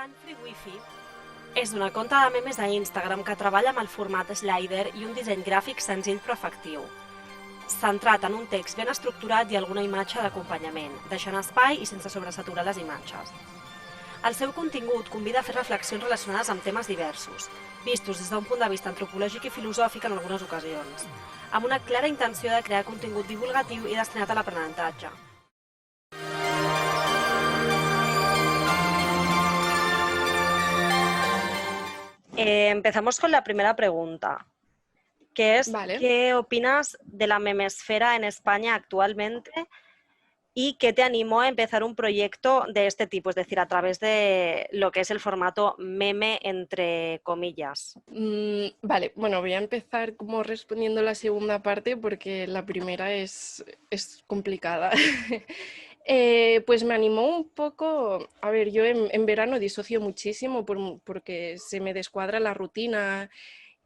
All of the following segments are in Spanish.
Humphrey Wifi és una conta de memes a Instagram que treballa amb el format slider i un disseny gràfic senzill però efectiu, centrat en un text ben estructurat i alguna imatge d'acompanyament, deixant espai i sense sobresaturar les imatges. El seu contingut convida a fer reflexions relacionades amb temes diversos, vistos des d'un punt de vista antropològic i filosòfic en algunes ocasions, amb una clara intenció de crear contingut divulgatiu i destinat a l'aprenentatge. Empezamos con la primera pregunta, que es Vale. ¿qué opinas de la memesfera en España actualmente y qué te animó a empezar un proyecto de este tipo, es decir, a través de lo que es el formato meme entre comillas? Vale, bueno, voy a empezar como respondiendo la segunda parte porque la primera es complicada. Pues me animó un poco, a ver, yo en verano disocio muchísimo porque se me descuadra la rutina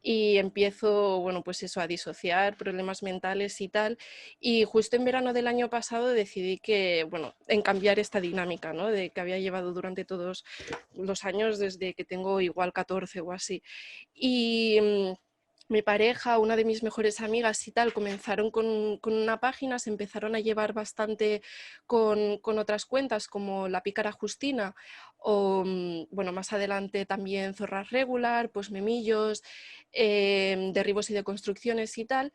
y empiezo, bueno, pues eso, a disociar, problemas mentales y tal. Y justo en verano del año pasado decidí que, bueno, en cambiar esta dinámica, ¿no? De que había llevado durante todos los años desde que tengo igual 14 o así. Y mi pareja, una de mis mejores amigas y tal, comenzaron con una página, se empezaron a llevar bastante con otras cuentas como La Pícara Justina o, bueno, más adelante también Zorras Regular, pues Memillos, derribos y deconstrucciones y tal.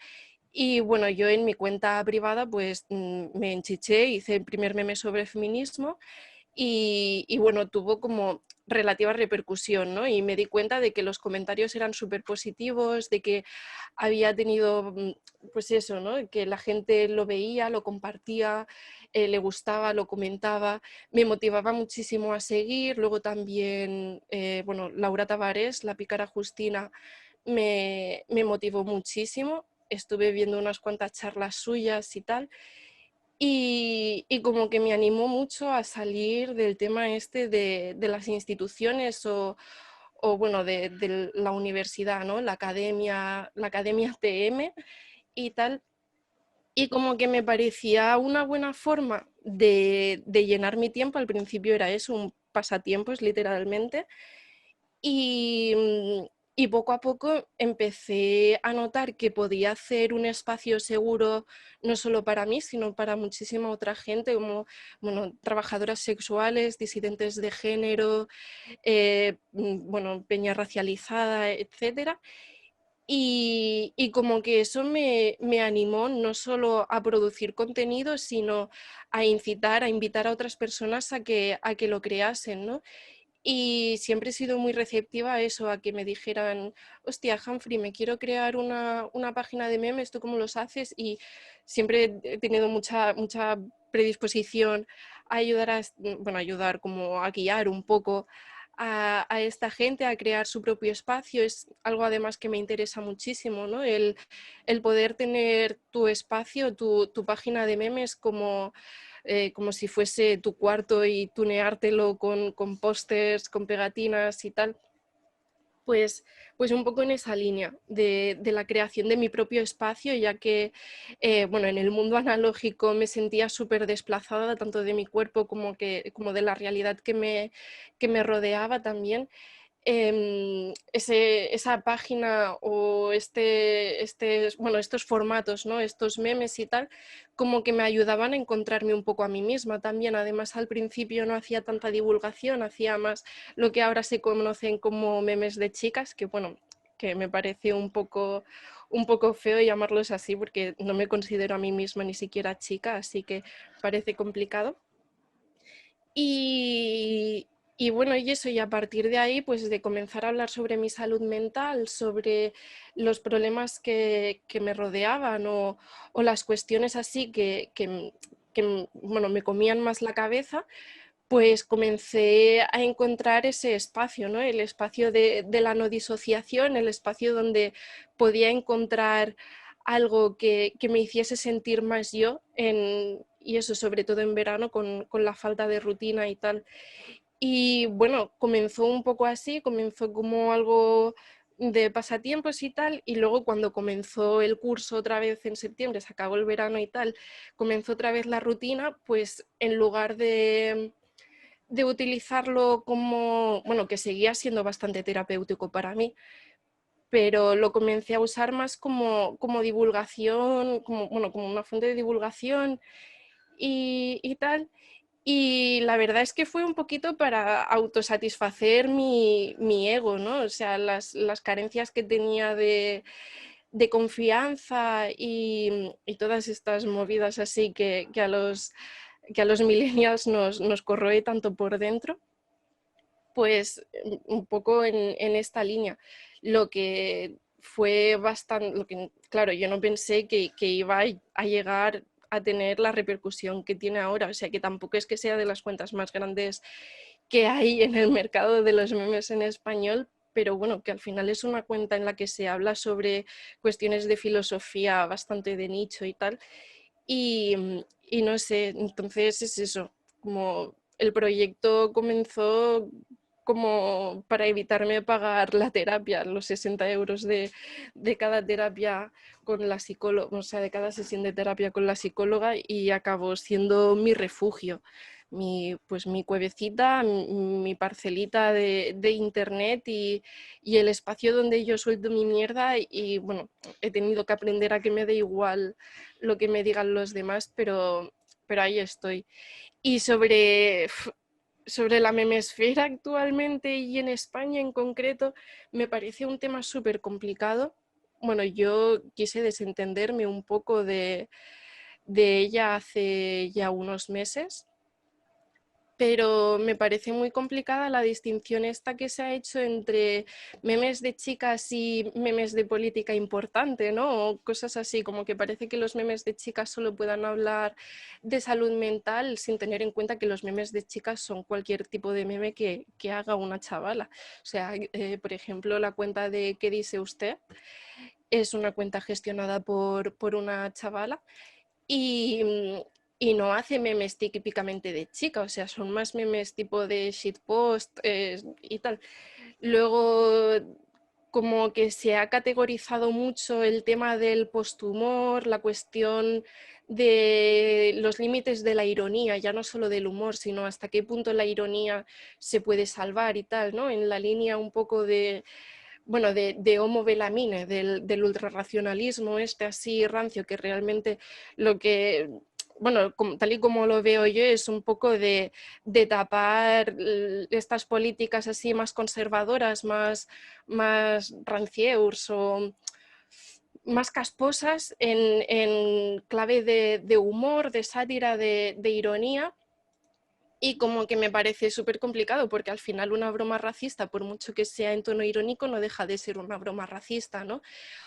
Y bueno, yo en mi cuenta privada pues me enchiché, hice el primer meme sobre feminismo y bueno, tuvo como relativa repercusión, ¿no? Y me di cuenta de que los comentarios eran súper positivos, de que había tenido, pues eso, ¿no? Que la gente lo veía, lo compartía, le gustaba, lo comentaba, me motivaba muchísimo a seguir. Luego también, bueno, Laura Tavares, La Pícara Justina, me motivó muchísimo. Estuve viendo unas cuantas charlas suyas y tal. Y como que me animó mucho a salir del tema este de las instituciones o bueno, de la universidad, ¿no? La academia TM y tal. Y como que me parecía una buena forma de llenar mi tiempo. Al principio era eso, un pasatiempos literalmente. Y, y poco a poco empecé a notar que podía hacer un espacio seguro no solo para mí, sino para muchísima otra gente, como bueno, trabajadoras sexuales, disidentes de género, bueno, peña racializada, etcétera. Y como que eso me animó no solo a producir contenido, sino a incitar, a invitar a otras personas a que lo creasen, ¿no? Y siempre he sido muy receptiva a eso, a que me dijeran, hostia, Humphrey, me quiero crear una página de memes, ¿tú cómo los haces? Y siempre he tenido mucha predisposición a ayudar, bueno, ayudar como a guiar un poco a esta gente a crear su propio espacio. Es algo además que me interesa muchísimo, ¿no? El poder tener tu espacio, tu página de memes como si fuese tu cuarto y tuneártelo con pósters, con pegatinas y tal. Pues un poco en esa línea de la creación de mi propio espacio, ya que bueno, en el mundo analógico me sentía súper desplazada, tanto de mi cuerpo como de la realidad que me rodeaba también. Esa página o bueno, estos formatos, ¿no? Estos memes y tal, como que me ayudaban a encontrarme un poco a mí misma también. Además, al principio no hacía tanta divulgación, hacía más lo que ahora se conocen como memes de chicas, que bueno, que me parece un poco feo llamarlos así porque no me considero a mí misma ni siquiera chica, así que parece complicado. Y, y bueno, y eso, y a partir de ahí, pues de comenzar a hablar sobre mi salud mental, sobre los problemas que me rodeaban o las cuestiones así que, bueno, me comían más la cabeza, pues comencé a encontrar ese espacio, ¿no? El espacio de la no disociación, el espacio donde podía encontrar algo que me hiciese sentir más yo, y eso sobre todo en verano con la falta de rutina y tal. Y bueno, comenzó un poco así, comenzó como algo de pasatiempos y tal, y luego cuando comenzó el curso otra vez en septiembre, se acabó el verano y tal, comenzó otra vez la rutina, pues en lugar de utilizarlo como, bueno, que seguía siendo bastante terapéutico para mí, pero lo comencé a usar más como divulgación, como, bueno, como una fuente de divulgación y tal. Y la verdad es que fue un poquito para autosatisfacer mi ego, ¿no? O sea, las carencias que tenía de confianza y todas estas movidas así que a los millennials nos corroe tanto por dentro, pues un poco en esta línea. Lo que fue bastante, lo que, claro, yo no pensé que iba a llegar a tener la repercusión que tiene ahora, o sea que tampoco es que sea de las cuentas más grandes que hay en el mercado de los memes en español, pero bueno, que al final es una cuenta en la que se habla sobre cuestiones de filosofía bastante de nicho y tal, y no sé, entonces es eso, como el proyecto comenzó como para evitarme pagar la terapia, los 60 euros de cada terapia con la psicóloga, o sea, de cada sesión de terapia con la psicóloga, y acabó siendo mi refugio, pues mi cuevecita, mi parcelita de internet y el espacio donde yo suelto mi mierda y bueno, he tenido que aprender a que me dé igual lo que me digan los demás, pero ahí estoy. Y sobre la memesfera actualmente y en España en concreto, me parece un tema súper complicado. Bueno, yo quise desentenderme un poco de ella hace ya unos meses, pero me parece muy complicada la distinción esta que se ha hecho entre memes de chicas y memes de política importante, ¿no? O cosas así, como que parece que los memes de chicas solo puedan hablar de salud mental sin tener en cuenta que los memes de chicas son cualquier tipo de meme que haga una chavala. O sea, por ejemplo, la cuenta de ¿Qué dice usted? Es una cuenta gestionada por una chavala y, y no hace memes típicamente de chica, o sea, son más memes tipo de shitpost y tal. Luego, como que se ha categorizado mucho el tema del posthumor, la cuestión de los límites de la ironía, ya no solo del humor, sino hasta qué punto la ironía se puede salvar y tal, ¿no? En la línea un poco de, bueno, de Homo Belamine, del ultrarracionalismo este así rancio, que realmente lo que, bueno, tal y como lo veo yo, es un poco de tapar estas políticas así más conservadoras, más rancieurs o más casposas en clave de humor, de sátira, de ironía, y como que me parece súper complicado porque al final una broma racista, por mucho que sea en tono irónico, no deja de ser una broma racista, ¿no?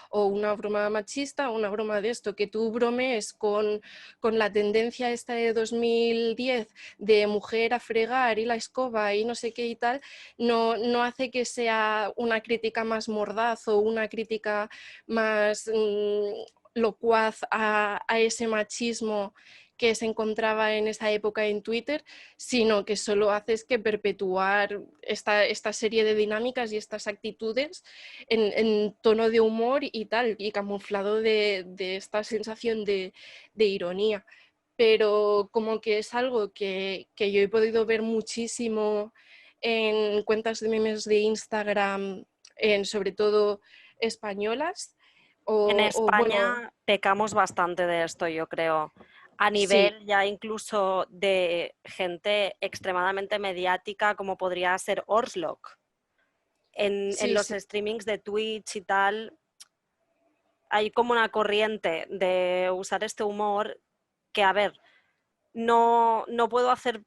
O una broma machista, o una broma de esto, que tú bromees con la tendencia esta de 2010 de mujer a fregar y la escoba y no sé qué y tal, no hace que sea una crítica más mordaz o una crítica más locuaz a ese machismo que se encontraba en esa época en Twitter, sino que solo hace es que perpetuar esta serie de dinámicas y estas actitudes en tono de humor y tal, y camuflado de esta sensación de ironía. Pero como que es algo que yo he podido ver muchísimo en cuentas de memes de Instagram, sobre todo españolas, En bueno, España pecamos bastante de esto, yo creo. A sí, nivel ya incluso de gente extremadamente mediática, como podría ser Orslock. En sí, los sí. streamings de Twitch y tal, hay como una corriente de usar este humor que, a ver, no puedo hacer,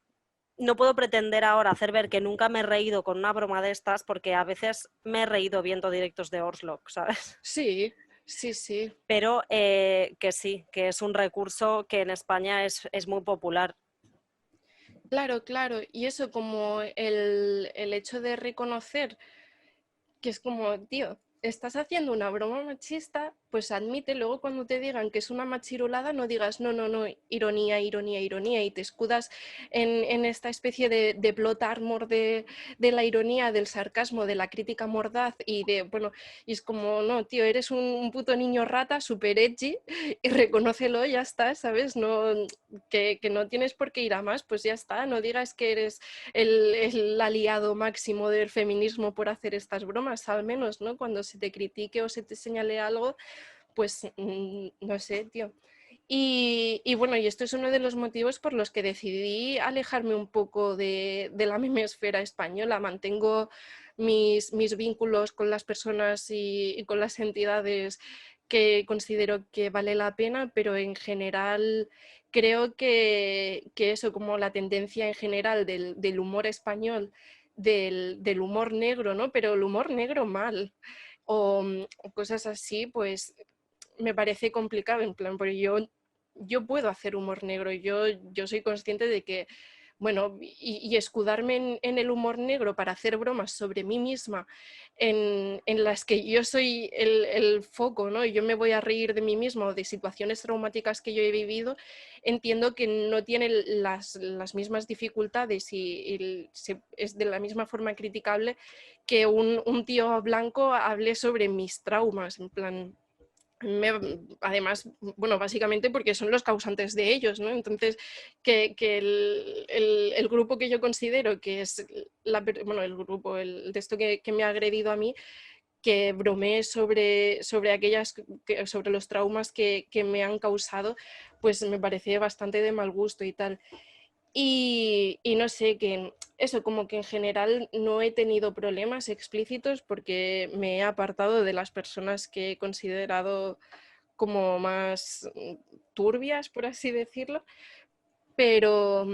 no puedo pretender ahora hacer ver que nunca me he reído con una broma de estas, porque a veces me he reído viendo directos de Orslock, ¿sabes? Sí, sí, sí. Pero que sí, que es un recurso que en España es muy popular. Claro, claro. Y eso como el hecho de reconocer que es como, tío, estás haciendo una broma machista, pues admite, luego cuando te digan que es una machirolada, no digas no, no, no, ironía, ironía, ironía, y te escudas en esta especie de plot armor de la ironía, del sarcasmo, de la crítica mordaz y de, bueno, y es como, no, tío, eres un puto niño rata, super edgy, y reconócelo, ya está, ¿sabes? No, que no tienes por qué ir a más, pues ya está, no digas que eres el aliado máximo del feminismo por hacer estas bromas, al menos, ¿no? Cuando se te critique o se te señale algo, pues no sé, tío. Y bueno, y esto es uno de los motivos por los que decidí alejarme un poco de la memesfera española. Mantengo mis vínculos con las personas y con las entidades que considero que vale la pena, pero en general creo que eso, como la tendencia en general del humor español, del humor negro, ¿no? Pero el humor negro mal, o cosas así, pues me parece complicado, en plan, porque yo puedo hacer humor negro, yo soy consciente de que, bueno, y escudarme en el humor negro para hacer bromas sobre mí misma, en las que yo soy el foco, ¿no? Y yo me voy a reír de mí misma o de situaciones traumáticas que yo he vivido, entiendo que no tiene las mismas dificultades es de la misma forma criticable que un tío blanco hable sobre mis traumas, en plan además, bueno, básicamente porque son los causantes de ellos, ¿no? Entonces, que el grupo que yo considero que es, bueno, el grupo de esto que me ha agredido a mí, que bromee sobre los traumas que me han causado, pues me parece bastante de mal gusto y tal. Y no sé, que eso, como que en general no he tenido problemas explícitos porque me he apartado de las personas que he considerado como más turbias, por así decirlo, pero,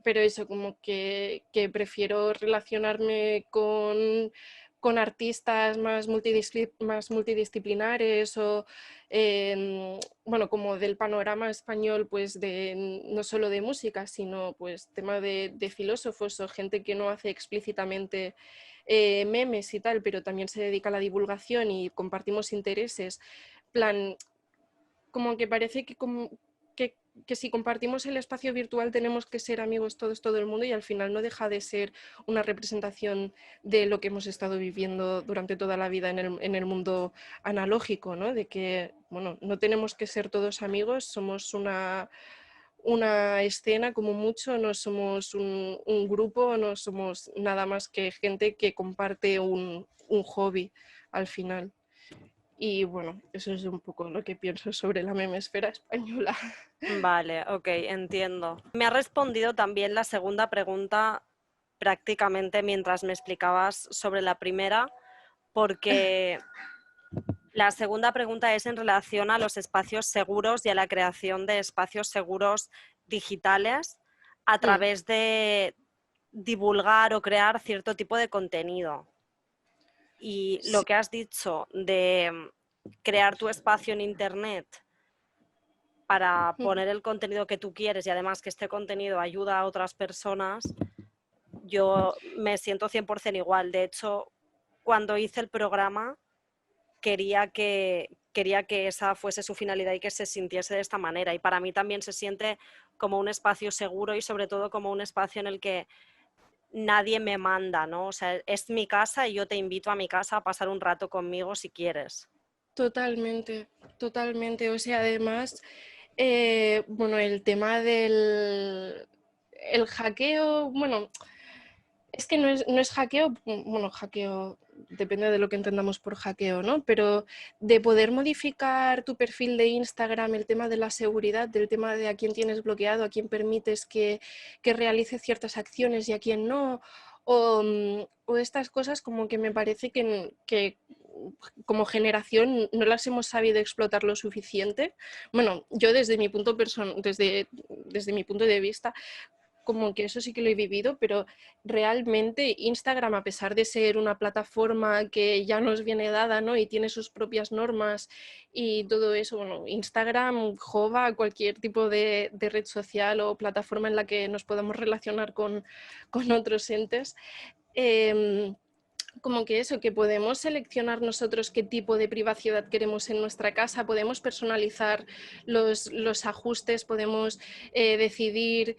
pero eso, como que prefiero relacionarme con artistas más multidisciplinares o, bueno, como del panorama español, pues no solo de música, sino pues tema de filósofos o gente que no hace explícitamente memes y tal, pero también se dedica a la divulgación y compartimos intereses. Plan, como que parece que si compartimos el espacio virtual tenemos que ser amigos todos, todo el mundo, y al final no deja de ser una representación de lo que hemos estado viviendo durante toda la vida en el mundo analógico, ¿no? De que, bueno, no tenemos que ser todos amigos, somos una escena como mucho, no somos un grupo, no somos nada más que gente que comparte un hobby al final. Y bueno, eso es un poco lo que pienso sobre la memesfera española. Vale, ok, entiendo. Me ha respondido también la segunda pregunta prácticamente mientras me explicabas sobre la primera, porque la segunda pregunta es en relación a los espacios seguros y a la creación de espacios seguros digitales a través de divulgar o crear cierto tipo de contenido. Y lo Sí. que has dicho de crear tu espacio en Internet para poner el contenido que tú quieres y además que este contenido ayuda a otras personas, yo me siento 100% igual. De hecho, cuando hice el programa, quería que esa fuese su finalidad y que se sintiese de esta manera. Y para mí también se siente como un espacio seguro y sobre todo como un espacio en el que nadie me manda, ¿no? O sea, es mi casa y yo te invito a mi casa a pasar un rato conmigo si quieres. Totalmente, totalmente. O sea, además, bueno, el tema el hackeo, bueno, es que no es hackeo, bueno, hackeo depende de lo que entendamos por hackeo, ¿no? Pero de poder modificar tu perfil de Instagram, el tema de la seguridad, del tema de a quién tienes bloqueado, a quién permites que realice ciertas acciones y a quién no, o estas cosas como que me parece que como generación no las hemos sabido explotar lo suficiente. Bueno, yo desde mi desde mi punto de vista, como que eso sí que lo he vivido, pero realmente Instagram, a pesar de ser una plataforma que ya nos viene dada, ¿no? Y tiene sus propias normas y todo eso, bueno, Instagram, Jova, cualquier tipo de red social o plataforma en la que nos podamos relacionar con otros entes, como que eso, que podemos seleccionar nosotros qué tipo de privacidad queremos en nuestra casa, podemos personalizar los ajustes, podemos decidir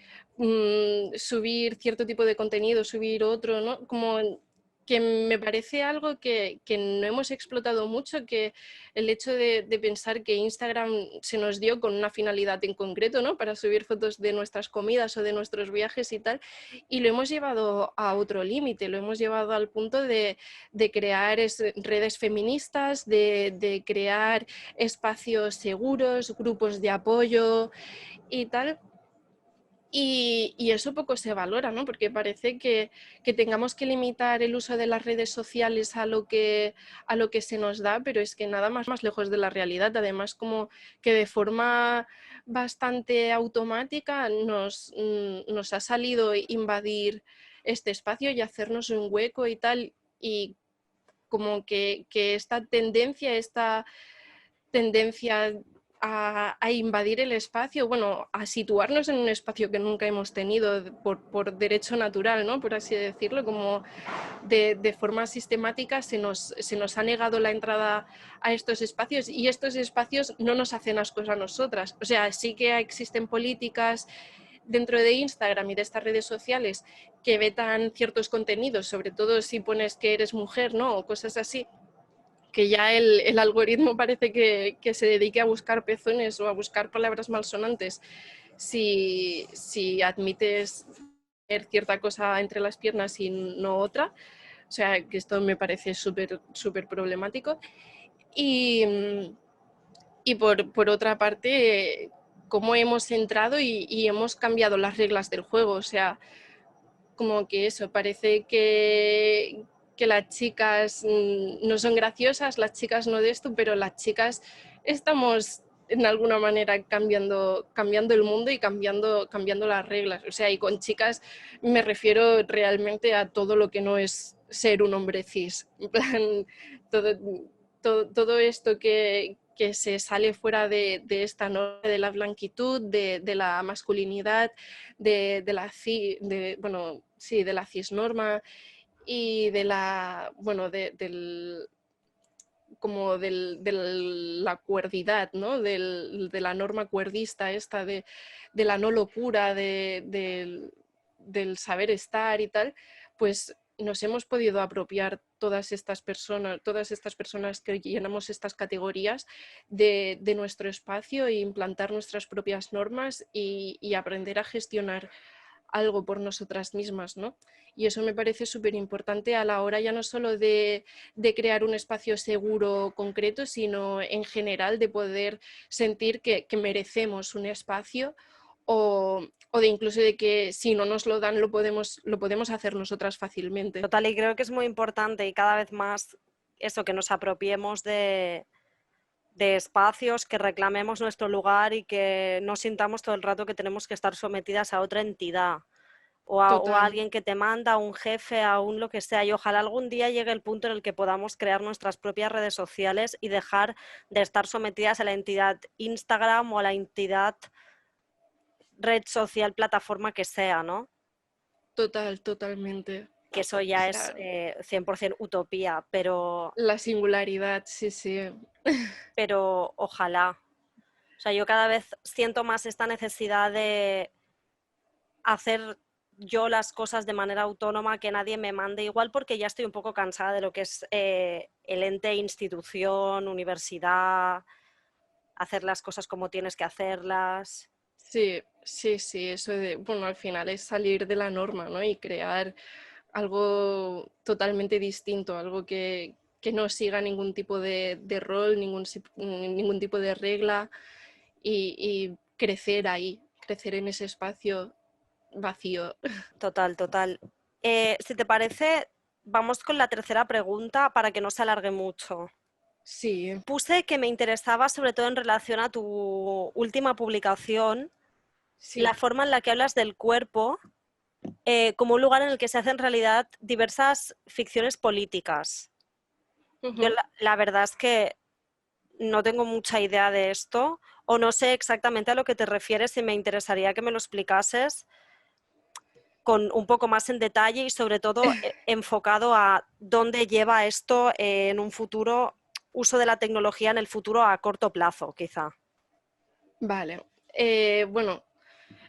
subir cierto tipo de contenido, subir otro, ¿no? Como que me parece algo que no hemos explotado mucho, que el hecho de pensar que Instagram se nos dio con una finalidad en concreto, ¿no? Para subir fotos de nuestras comidas o de nuestros viajes y tal, y lo hemos llevado a otro límite, lo hemos llevado al punto de crear redes feministas, de crear espacios seguros, grupos de apoyo y tal. Y eso poco se valora, ¿no? Porque parece que tengamos que limitar el uso de las redes sociales a lo que se nos da, pero es que nada más lejos de la realidad. Además, como que de forma bastante automática nos ha salido invadir este espacio y hacernos un hueco y tal. Y como que esta tendencia a invadir el espacio, bueno, a situarnos en un espacio que nunca hemos tenido por derecho natural, ¿no? Por así decirlo, como de forma sistemática se nos ha negado la entrada a estos espacios y estos espacios no nos hacen ascos a nosotras. O sea, sí que existen políticas dentro de Instagram y de estas redes sociales que vetan ciertos contenidos, sobre todo si pones que eres mujer, ¿no? O cosas así, que ya el algoritmo parece que se dedique a buscar pezones o a buscar palabras malsonantes si admites ver cierta cosa entre las piernas y no otra. O sea, que esto me parece súper problemático. Y, y por otra parte, cómo hemos entrado y hemos cambiado las reglas del juego. O sea, como que eso, parece que las chicas no son graciosas, las chicas no de esto, pero las chicas estamos en alguna manera cambiando el mundo y cambiando las reglas. O sea, y con chicas me refiero realmente a todo lo que no es ser un hombre cis. En plan, todo, todo esto que se sale fuera de esta norma de la blanquitud, de la masculinidad, bueno, sí, de la cisnorma y de la, bueno, como de la cuerdidad, ¿no? De la norma cuerdista esta, de la no locura, del saber estar y tal, pues nos hemos podido apropiar todas estas personas que llenamos estas categorías de nuestro espacio e implantar nuestras propias normas y aprender a gestionar algo por nosotras mismas, ¿no? Y eso me parece súper importante a la hora ya no solo de crear un espacio seguro concreto, sino en general de poder sentir que merecemos un espacio o de incluso de que si no nos lo dan lo podemos hacer nosotras fácilmente. Total, y creo que es muy importante y cada vez más eso, que nos apropiemos de espacios, que reclamemos nuestro lugar y que no sintamos todo el rato que tenemos que estar sometidas a otra entidad o a alguien que te manda, a un jefe, a un lo que sea. Y ojalá algún día llegue el punto en el que podamos crear nuestras propias redes sociales y dejar de estar sometidas a la entidad Instagram o a la entidad red social, plataforma que sea, ¿no? Totalmente. Que eso ya es 100% utopía, la singularidad, sí. Pero ojalá. O sea, yo cada vez siento más esta necesidad de hacer yo las cosas de manera autónoma, que nadie me mande, igual porque ya estoy un poco cansada de lo que es el ente, institución, universidad, hacer las cosas como tienes que hacerlas. Sí, eso bueno, al final es salir de la norma, ¿no? Y crear algo totalmente distinto, algo que no siga ningún tipo de rol, ningún tipo de regla y crecer ahí, crecer en ese espacio vacío. Total. Si te parece, vamos con la tercera pregunta para que no se alargue mucho. Sí. Puse que me interesaba sobre todo en relación a tu última publicación, Sí. la forma en la que hablas del cuerpo como un lugar en el que se hacen realidad diversas ficciones políticas. Yo la verdad es que no tengo mucha idea de esto o no sé exactamente a lo que te refieres y me interesaría que me lo explicases. con un poco más en detalle y sobre todo enfocado a dónde lleva esto en un futuro, uso de la tecnología en el futuro a corto plazo, quizá. Vale, bueno,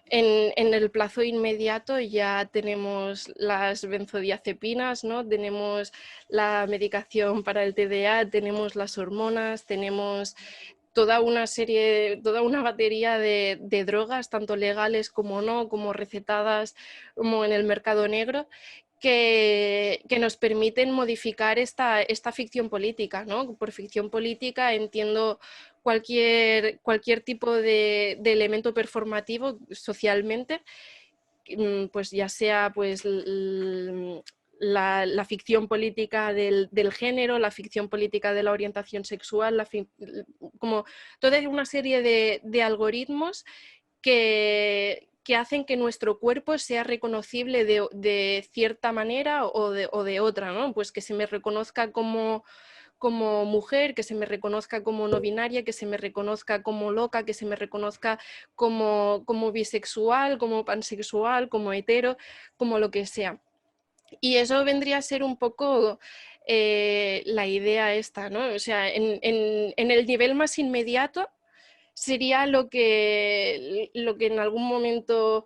en el plazo inmediato ya tenemos las benzodiazepinas, ¿no? Tenemos la medicación para el TDA, tenemos las hormonas, tenemos toda una serie, toda una batería de drogas, tanto legales como no, como recetadas, como en el mercado negro, que nos permiten modificar esta ficción política, ¿no? Por ficción política entiendo cualquier tipo de elemento performativo socialmente, pues ya sea pues la ficción política del género, la ficción política de la orientación sexual, como toda una serie de algoritmos que hacen que nuestro cuerpo sea reconocible de cierta manera o de otra, ¿no? Pues que se me reconozca como mujer, que se me reconozca como no binaria, que se me reconozca como loca, que se me reconozca como bisexual, como pansexual, como hetero, como lo que sea. Y eso vendría a ser un poco la idea esta, ¿no? O sea, en el nivel más inmediato sería lo que en algún momento,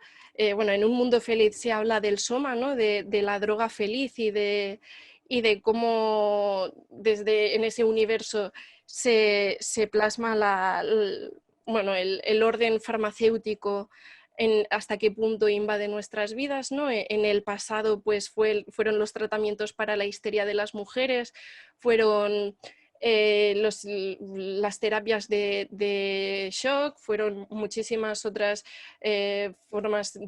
bueno, en Un Mundo Feliz se habla del soma, ¿no? De la droga feliz y de cómo desde en ese universo se plasma bueno, el orden farmacéutico, hasta qué punto invade nuestras vidas, ¿no? En el pasado pues fueron los tratamientos para la histeria de las mujeres, fueron las terapias de shock, fueron muchísimas otras formas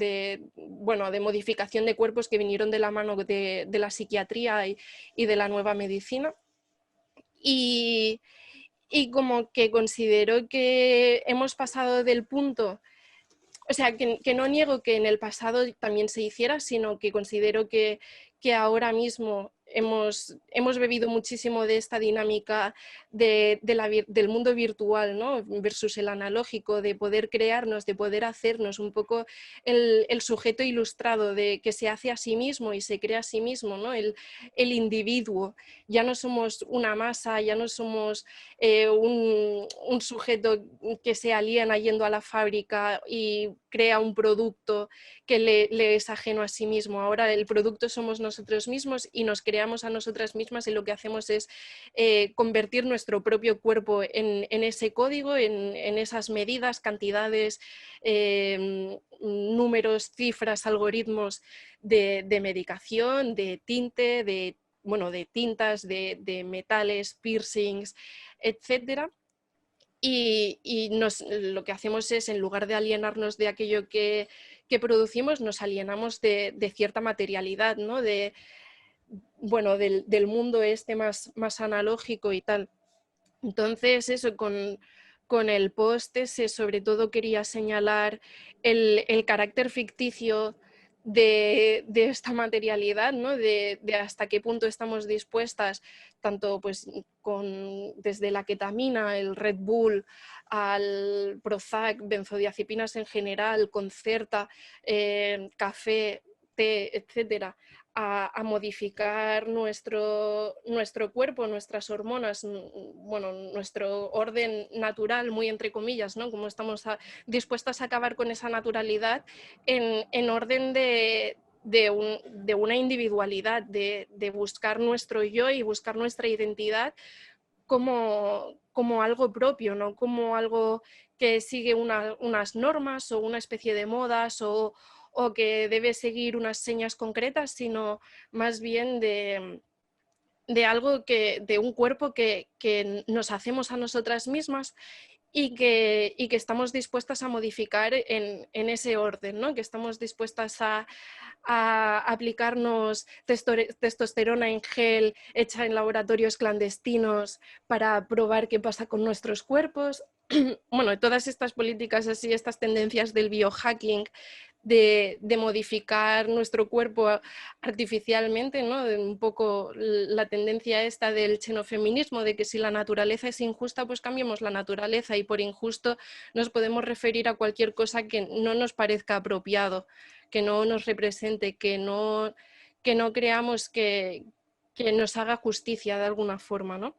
bueno, de modificación de cuerpos que vinieron de la mano de la psiquiatría y de la nueva medicina. Y como que considero que hemos pasado del punto, o sea, que no niego que en el pasado también se hiciera, sino que considero que ahora mismo hemos bebido muchísimo de esta dinámica del mundo virtual, ¿no? Versus el analógico, de poder crearnos, de poder hacernos un poco el sujeto ilustrado de que se hace a sí mismo y se crea a sí mismo, ¿no? El individuo. Ya no somos una masa, ya no somos un sujeto que se aliena yendo a la fábrica y crea un producto que le es ajeno a sí mismo. Ahora el producto somos nosotros mismos y nos creamos a nosotras mismas, y lo que hacemos es convertir nuestro propio cuerpo en ese código, en esas medidas, cantidades, números, cifras, algoritmos de medicación, de tinte, bueno, de tintas, de metales, piercings, etcétera. Y lo que hacemos es, en lugar de alienarnos de aquello que producimos, nos alienamos de cierta materialidad, ¿no? Bueno, del mundo este más analógico y tal. Entonces, eso, con el post ese, sobre todo quería señalar el carácter ficticio de esta materialidad, ¿no? De hasta qué punto estamos dispuestas, tanto pues desde la ketamina, el Red Bull, al Prozac, benzodiazepinas en general, Concerta, café, té, etcétera, a modificar nuestro cuerpo, nuestras hormonas, bueno, nuestro orden natural, muy entre comillas, ¿no? Como estamos dispuestas a acabar con esa naturalidad en orden de una individualidad, de buscar nuestro yo y buscar nuestra identidad como algo propio, no como algo que sigue unas normas o una especie de modas o que debe seguir unas señas concretas, sino más bien de algo de un cuerpo que nos hacemos a nosotras mismas y que estamos dispuestas a modificar en ese orden, ¿no? Que estamos dispuestas a aplicarnos testosterona en gel hecha en laboratorios clandestinos para probar qué pasa con nuestros cuerpos. Bueno, todas estas políticas así, estas tendencias del biohacking, de modificar nuestro cuerpo artificialmente, ¿no? De un poco la tendencia esta del xenofeminismo, de que si la naturaleza es injusta, pues cambiemos la naturaleza, y por injusto nos podemos referir a cualquier cosa que no nos parezca apropiado, que no nos represente, que no creamos que nos haga justicia de alguna forma, ¿no?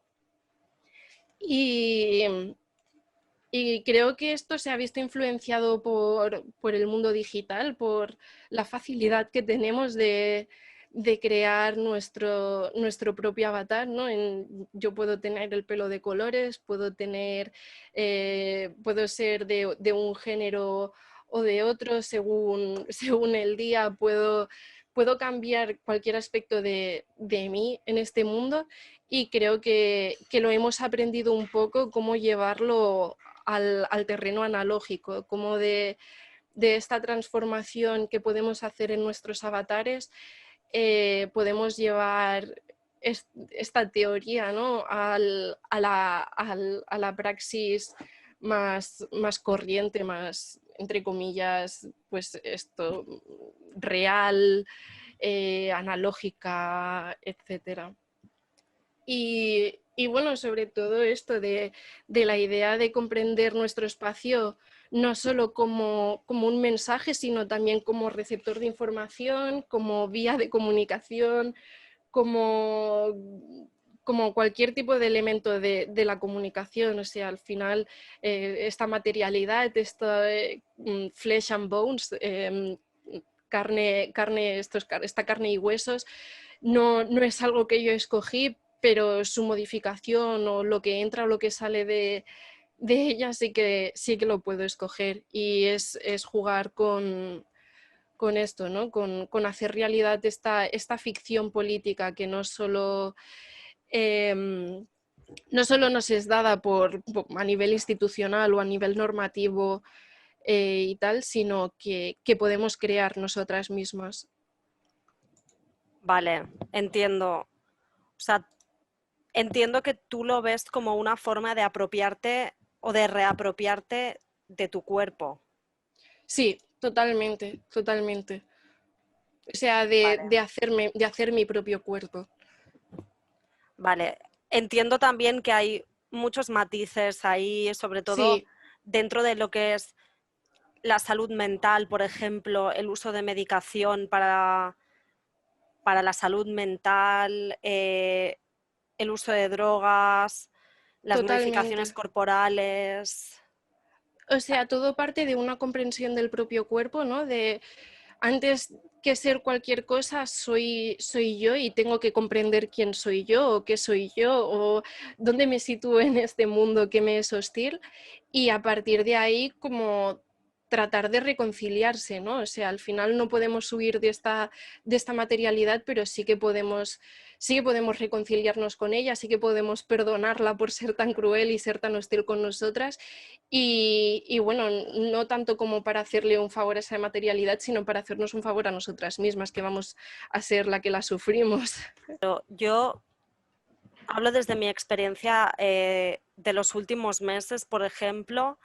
Y creo que esto se ha visto influenciado por el mundo digital, por la facilidad que tenemos de crear nuestro propio avatar, ¿no? Yo puedo tener el pelo de colores, puedo ser de un género o de otro según el día, puedo cambiar cualquier aspecto de mí en este mundo, y creo que lo hemos aprendido un poco cómo llevarlo al terreno analógico, como de esta transformación que podemos hacer en nuestros avatares, podemos llevar esta teoría, ¿no? a la praxis más corriente, más, entre comillas, pues esto, real, analógica, etcétera. Y bueno, sobre todo esto de la idea de comprender nuestro espacio no solo como un mensaje, sino también como receptor de información, como vía de comunicación, como cualquier tipo de elemento de la comunicación. O sea, al final esta materialidad, esta flesh and bones, esta carne y huesos, no es algo que yo escogí, pero su modificación o lo que entra o lo que sale de ella sí que lo puedo escoger, y es jugar con esto, ¿no? Con hacer realidad esta ficción política que no solo nos es dada a nivel institucional o a nivel normativo y tal, sino que podemos crear nosotras mismas. Vale, entiendo. O sea, entiendo que tú lo ves como una forma de apropiarte o de reapropiarte de tu cuerpo. Sí, totalmente, totalmente. O sea, Vale. de hacer mi propio cuerpo. Vale. Entiendo también que hay muchos matices ahí, sobre todo Sí, dentro de lo que es la salud mental, por ejemplo, el uso de medicación para la salud mental, el uso de drogas, las modificaciones totalmente. corporales. O sea, todo parte de una comprensión del propio cuerpo, ¿no? De antes que ser cualquier cosa, soy yo, y tengo que comprender quién soy yo, o qué soy yo, o dónde me sitúo en este mundo que me es hostil, y a partir de ahí como tratar de reconciliarse, ¿no? O sea, al final no podemos huir de esta materialidad, pero sí que podemos reconciliarnos con ella, sí que podemos perdonarla por ser tan cruel y ser tan hostil con nosotras, y bueno, no tanto como para hacerle un favor a esa materialidad, sino para hacernos un favor a nosotras mismas, que vamos a ser la que la sufrimos. Pero yo hablo desde mi experiencia de los últimos meses, por ejemplo,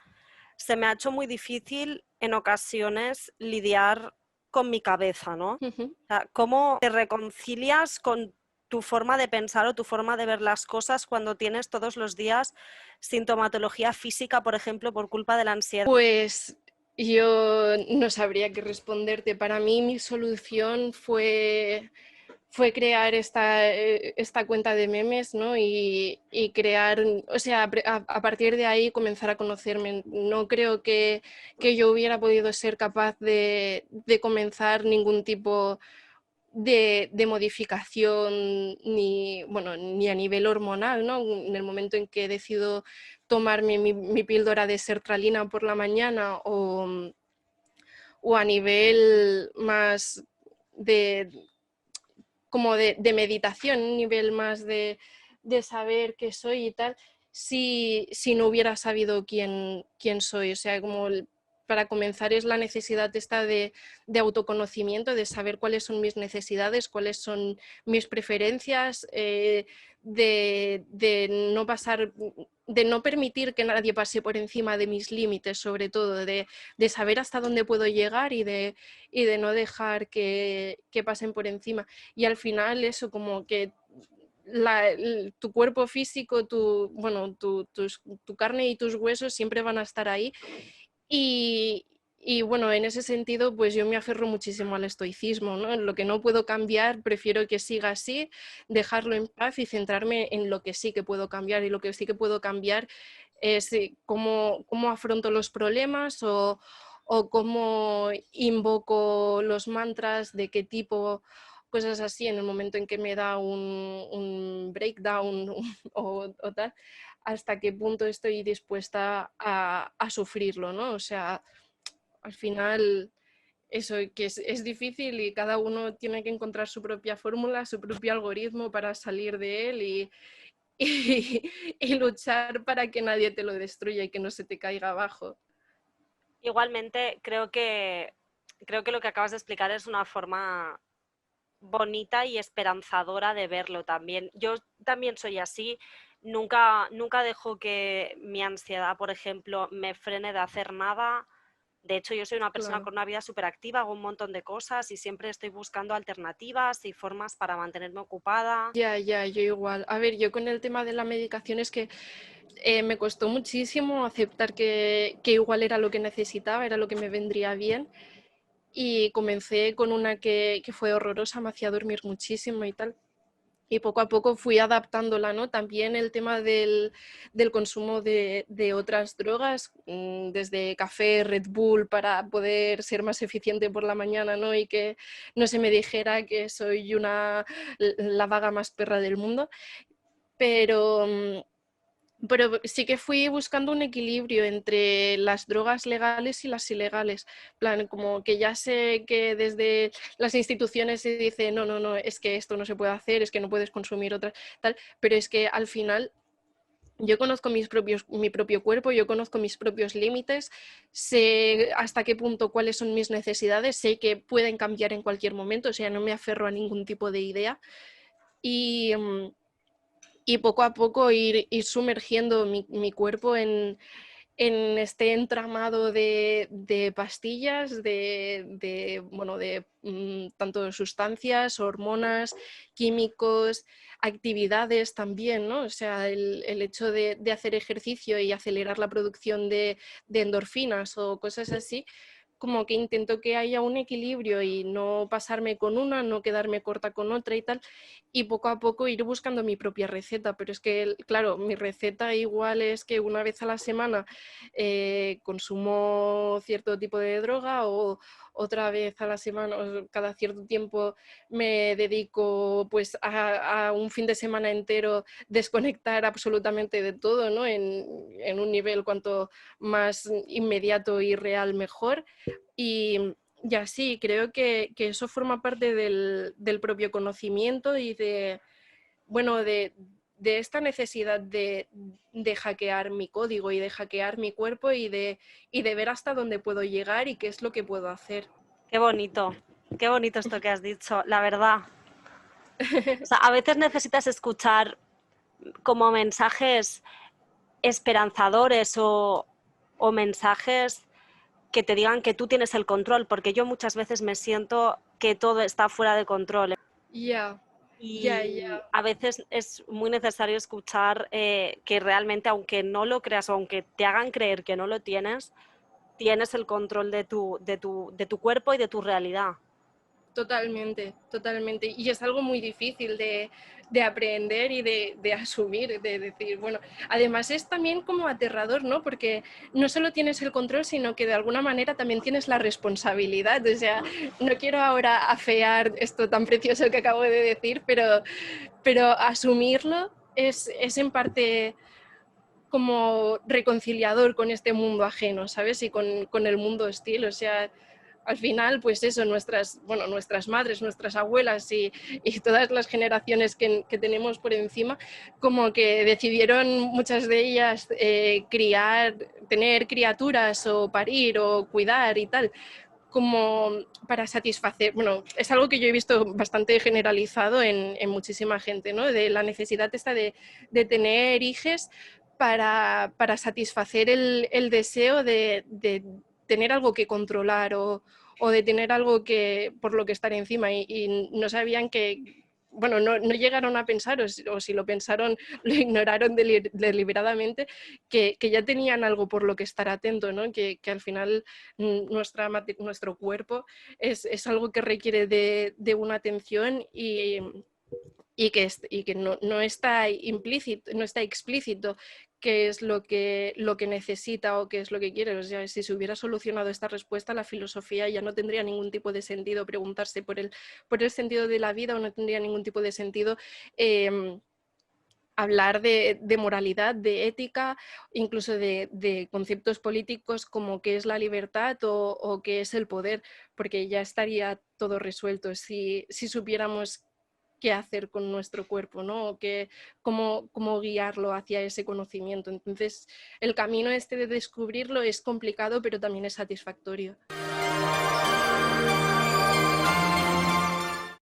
se me ha hecho muy difícil en ocasiones lidiar con mi cabeza, ¿no? O sea, ¿cómo te reconcilias con tu forma de pensar o tu forma de ver las cosas cuando tienes todos los días sintomatología física, por ejemplo, por culpa de la ansiedad? Pues yo no sabría qué responderte. Para mí mi solución fue crear esta cuenta de memes, ¿no? Y crear, o sea, a partir de ahí comenzar a conocerme. No creo que yo hubiera podido ser capaz de comenzar ningún tipo de modificación, ni a nivel hormonal, ¿no? En el momento en que decido tomarme mi píldora de sertralina por la mañana, o a nivel más de meditación, un nivel más de saber qué soy y tal, si no hubiera sabido quién soy. O sea, como para comenzar es la necesidad esta de autoconocimiento, de saber cuáles son mis necesidades, cuáles son mis preferencias, de no pasar, de no permitir que nadie pase por encima de mis límites, sobre todo, de saber hasta dónde puedo llegar y de no dejar que pasen por encima. Y al final eso, como que tu cuerpo físico, tu carne y tus huesos siempre van a estar ahí. Y bueno, en ese sentido, pues yo me aferro muchísimo al estoicismo, ¿no? En lo que no puedo cambiar, prefiero que siga así, dejarlo en paz y centrarme en lo que sí que puedo cambiar. Y lo que sí que puedo cambiar es cómo afronto los problemas o cómo invoco los mantras, de qué tipo, cosas así, en el momento en que me da un breakdown o tal, hasta qué punto estoy dispuesta a sufrirlo, ¿no? O sea, al final eso que es difícil y cada uno tiene que encontrar su propia fórmula, su propio algoritmo para salir de él y luchar para que nadie te lo destruya y que no se te caiga abajo. Igualmente, creo que lo que acabas de explicar es una forma bonita y esperanzadora de verlo también. Yo también soy así, nunca dejo que mi ansiedad, por ejemplo, me frene de hacer nada. De hecho, yo soy una persona Claro. con una vida súper activa, hago un montón de cosas y siempre estoy buscando alternativas y formas para mantenerme ocupada. Ya, yo igual. A ver, yo con el tema de la medicación es que me costó muchísimo aceptar que igual era lo que necesitaba, era lo que me vendría bien. Y comencé con una que fue horrorosa, me hacía dormir muchísimo y tal. Y poco a poco fui adaptándola, ¿no? También el tema del consumo de otras drogas, desde café, Red Bull, para poder ser más eficiente por la mañana, ¿no? Y que no se me dijera que soy la vaga más perra del mundo. Pero, pero sí que fui buscando un equilibrio entre las drogas legales y las ilegales. Plan, como que ya sé que desde las instituciones se dice, no, no, no, es que esto no se puede hacer, es que no puedes consumir otra, tal, pero es que al final yo conozco mi propio cuerpo, yo conozco mis propios límites, sé hasta qué punto cuáles son mis necesidades, sé que pueden cambiar en cualquier momento, o sea, no me aferro a ningún tipo de idea. Y, y poco a poco ir sumergiendo mi cuerpo en este entramado de pastillas, bueno, tanto sustancias, hormonas, químicos, actividades también, ¿no? O sea, el hecho de hacer ejercicio y acelerar la producción de endorfinas o cosas así, como que intento que haya un equilibrio y no pasarme con una, no quedarme corta con otra y tal, y poco a poco ir buscando mi propia receta, pero es que, claro, mi receta igual es que una vez a la semana consumo cierto tipo de droga o otra vez a la semana, o cada cierto tiempo me dedico pues a un fin de semana entero desconectar absolutamente de todo, ¿no? En un nivel cuanto más inmediato y real mejor. Y así, creo que eso forma parte del propio conocimiento y bueno, de esta necesidad de hackear mi código y de hackear mi cuerpo y de ver hasta dónde puedo llegar y qué es lo que puedo hacer. Qué bonito esto que has dicho, la verdad. O sea, a veces necesitas escuchar como mensajes esperanzadores o mensajes que te digan que tú tienes el control, porque yo muchas veces me siento que todo está fuera de control. Ya, Y a veces es muy necesario escuchar que realmente, aunque no lo creas o aunque te hagan creer que no lo tienes, tienes el control de tu cuerpo y de tu realidad. totalmente, totalmente. Y es algo muy difícil de aprender y de asumir, de decir, bueno, además es también como aterrador, ¿no? Porque no solo tienes el control, sino que de alguna manera también tienes la responsabilidad. O sea, no quiero ahora afear esto tan precioso que acabo de decir, pero asumirlo es en parte como reconciliador con este mundo ajeno, ¿sabes? Y con el mundo hostil. O sea, al final, pues eso, nuestras madres, nuestras abuelas y todas las generaciones que tenemos por encima, como que decidieron muchas de ellas tener criaturas o parir o cuidar y tal, como para satisfacer, bueno, es algo que yo he visto bastante generalizado en muchísima gente, ¿no? De la necesidad esta de tener hijos para satisfacer el deseo de tener algo que controlar o de tener algo por lo que estar encima y no sabían que, bueno, no llegaron a pensar o si lo pensaron lo ignoraron deliberadamente, que ya tenían algo por lo que estar atento, ¿no? Que al final nuestro cuerpo es algo que requiere de una atención y que no está implícito, no está explícito qué es lo que necesita o qué es lo que quiere. O sea, si se hubiera solucionado esta respuesta, la filosofía ya no tendría ningún tipo de sentido preguntarse por el sentido de la vida, o no tendría ningún tipo de sentido hablar de moralidad, de ética, incluso de conceptos políticos como qué es la libertad o qué es el poder, porque ya estaría todo resuelto si supiéramos qué hacer con nuestro cuerpo, ¿no? O cómo guiarlo hacia ese conocimiento. Entonces, el camino este de descubrirlo es complicado, pero también es satisfactorio.